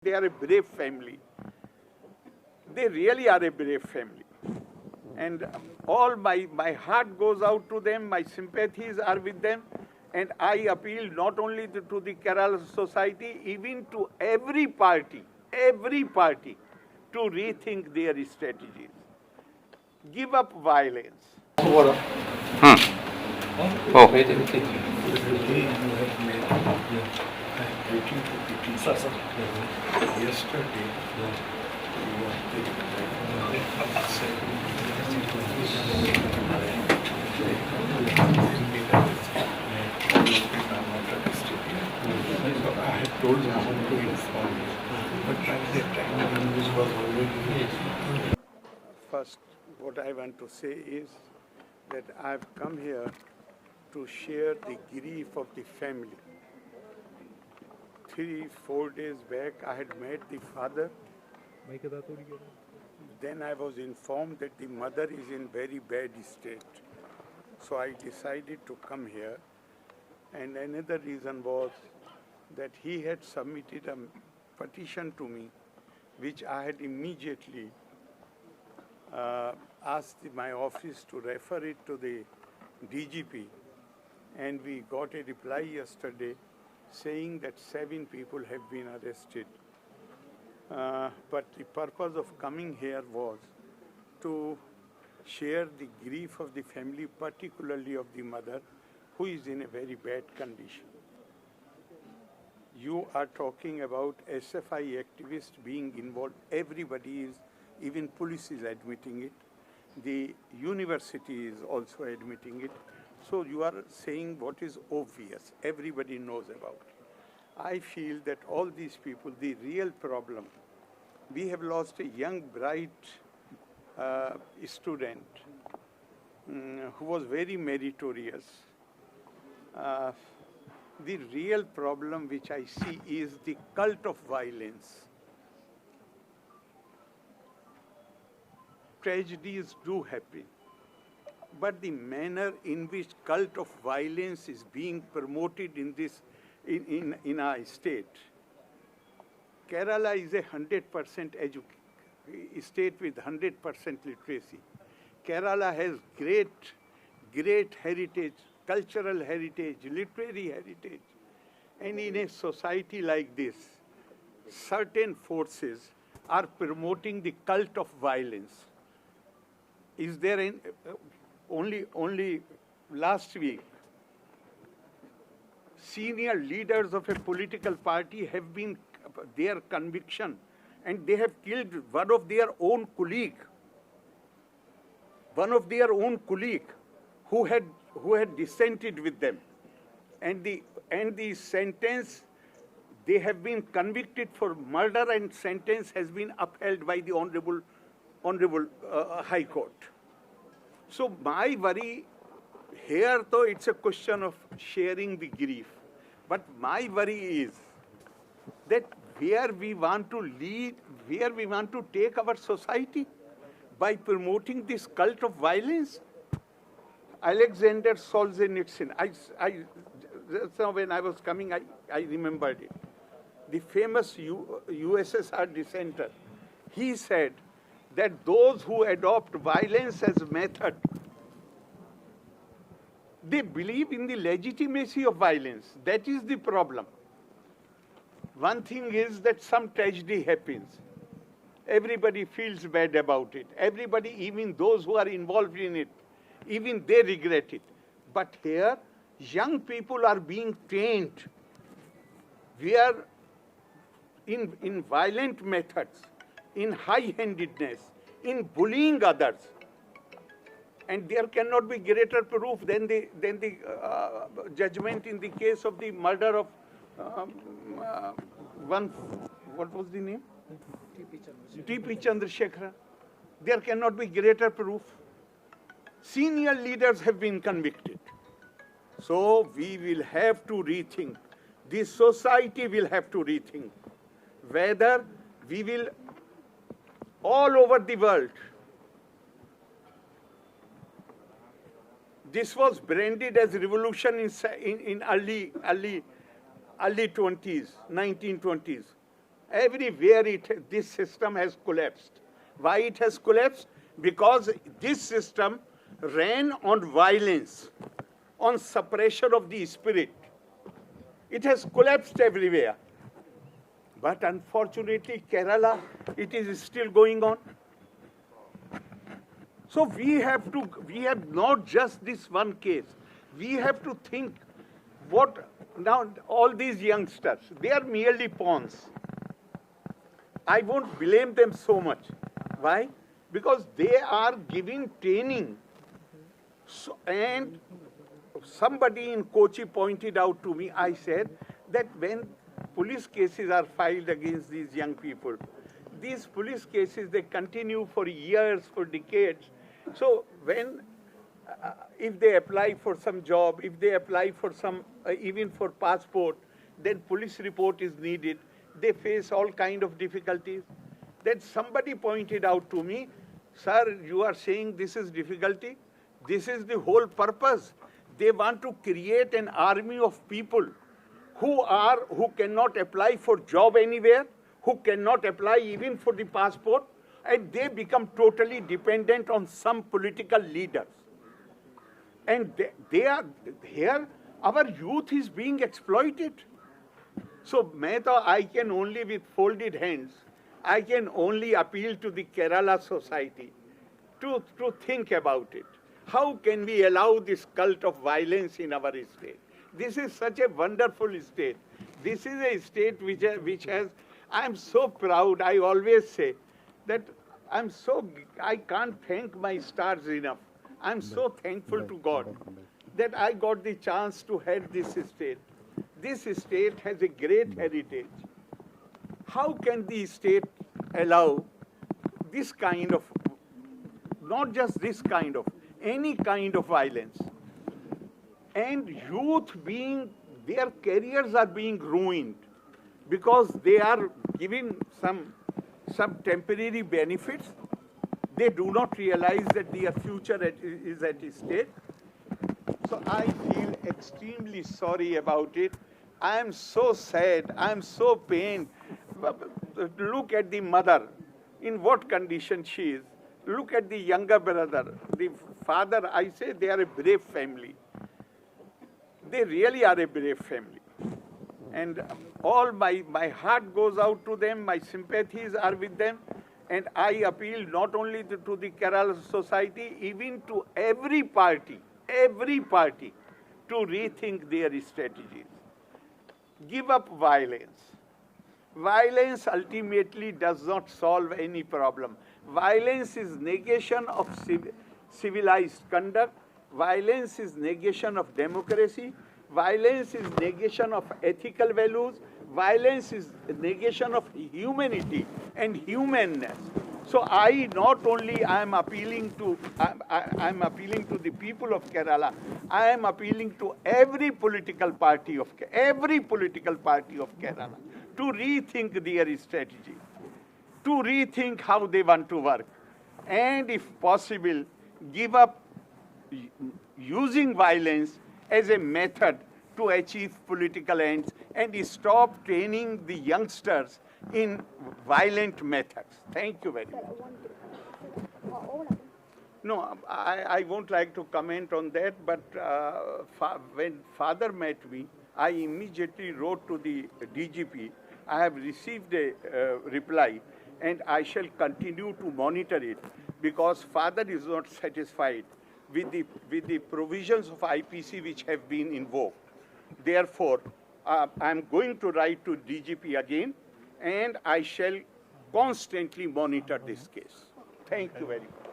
They are a brave family. They really are a brave family. And all my heart goes out to them, my sympathies are with them. And I appeal not only to the Kerala society, even to every party, to rethink their strategies. Give up violence. Oh. Yesterday, I had told him to inform you, but by that time news was already. First, what I want to say is that I have come here to share the grief of the family. 3-4 days back, I had met the father. Then I was informed that the mother is in very bad state. So I decided to come here. And another reason was that he had submitted a petition to me, which I had immediately asked my office to refer it to the DGP. And we got a reply yesterday saying that 7 people have been arrested. But the purpose of coming here was to share the grief of the family, particularly of the mother, who is in a very bad condition. You are talking about SFI activists being involved. Everybody is, even police is admitting it. The university is also admitting it. So you are saying what is obvious, everybody knows about it. I feel that all these people, the real problem, we have lost a young, bright student who was very meritorious. The real problem which I see is the cult of violence. Tragedies do happen. But the manner in which cult of violence is being promoted in this, in our state. Kerala is a 100% state with 100% literacy. Kerala has great heritage, cultural heritage, literary heritage. And in a society like this, certain forces are promoting the cult of violence. Is there any... Only last week, senior leaders of a political party have been their conviction, and they have killed one of their own colleague who had dissented with them, and the sentence, they have been convicted for murder, and sentence has been upheld by the honorable High Court. So my worry here, though it's a question of sharing the grief, but my worry is that where we want to lead, where we want to take our society by promoting this cult of violence. Alexander Solzhenitsyn, just now when I was coming, I remembered it. The famous USSR dissenter, he said that those who adopt violence as method, they believe in the legitimacy of violence. That is the problem. One thing is that some tragedy happens. Everybody feels bad about it. Everybody, even those who are involved in it, even they regret it. But here, young people are being trained. We are in violent methods, in high-handedness, in bullying others. And there cannot be greater proof than the judgment in the case of the murder of what was the name? T.P. Chandrasekhar. There cannot be greater proof. Senior leaders have been convicted. So we will have to rethink. The society will have to rethink whether we will, all over the world, this was branded as revolution in early 20s, 1920s. Everywhere this system has collapsed. Why it has collapsed? Because this system ran on violence, on suppression of the spirit. It has collapsed everywhere. But unfortunately, Kerala, it is still going on. So we have not just this one case. We have to think what, now all these youngsters, they are merely pawns. I won't blame them so much. Why? Because they are giving training. So, and somebody in Kochi pointed out to me, I said that when police cases are filed against these young people, these police cases, they continue for years, for decades. So when, if they apply for some job, if they apply for some, even for passport, then police report is needed. They face all kind of difficulties. Then somebody pointed out to me, sir, you are saying this is difficulty. This is the whole purpose. They want to create an army of people who cannot apply for job anywhere, who cannot apply even for the passport, and they become totally dependent on some political leaders. And they are here, our youth is being exploited. So, I can only, with folded hands, I can only appeal to the Kerala society to think about it. How can we allow this cult of violence in our state? This is such a wonderful state. This is a state which has, I am so proud, I always say that I can't thank my stars enough. I'm so thankful to God that I got the chance to head this state. This state has a great heritage. How can the state allow this kind of, not just this kind of, any kind of violence? And youth their careers are being ruined because they are given some temporary benefits. They do not realize that their future is at stake. So I feel extremely sorry about it. I am so sad. I am so pained. Look at the mother, in what condition she is. Look at the younger brother, the father. I say they are a brave family. They really are a brave family. And all my heart goes out to them. My sympathies are with them. And I appeal not only to the Kerala society, even to every party, to rethink their strategies. Give up violence. Violence ultimately does not solve any problem. Violence is negation of civilized conduct. Violence is negation of democracy. Violence is negation of ethical values. Violence is negation of humanity and humanness. So I am appealing to the people of Kerala. I am appealing to every political party of Kerala to rethink their strategy, to rethink how they want to work, and if possible, give up using violence as a method to achieve political ends and stop training the youngsters in violent methods. Thank you very much. No, I won't like to comment on that, but when father met me, I immediately wrote to the DGP. I have received a reply, and I shall continue to monitor it because father is not satisfied with the provisions of IPC which have been invoked. Therefore, I am going to write to DGP again, and I shall constantly monitor this case. Thank you very much.